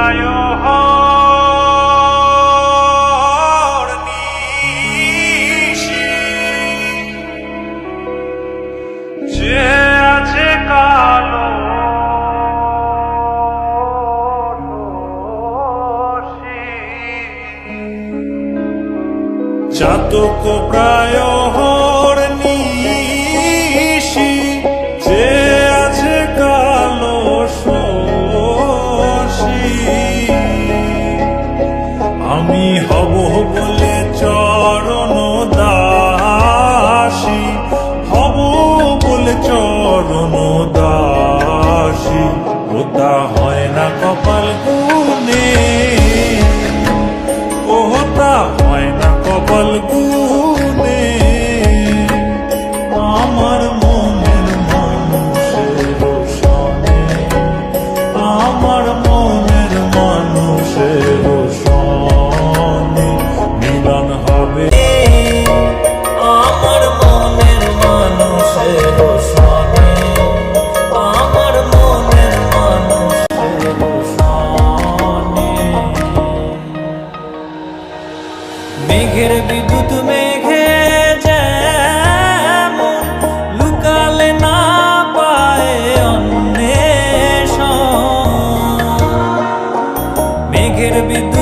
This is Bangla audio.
প্রায় যে আছে কালো চাতক প্রায় নিশি যে আছে কালো শশী আমি হব বলে চরণ দাসী হব বলে চরণ দাসী ওটা হয় না কপাল গুনে ওটা হয় না কপাল গুনে আমার মনের মানুষের সনে আমার মনের মানুষের সনে মিলন হবে আমার মনের মানুষের সনে আমার মনের মানুষের সনে মেঘের বিদ্যুৎ মেঘে যেমন লুকালে না পায় অন্বেষণ মেঘের বিদ্যুৎ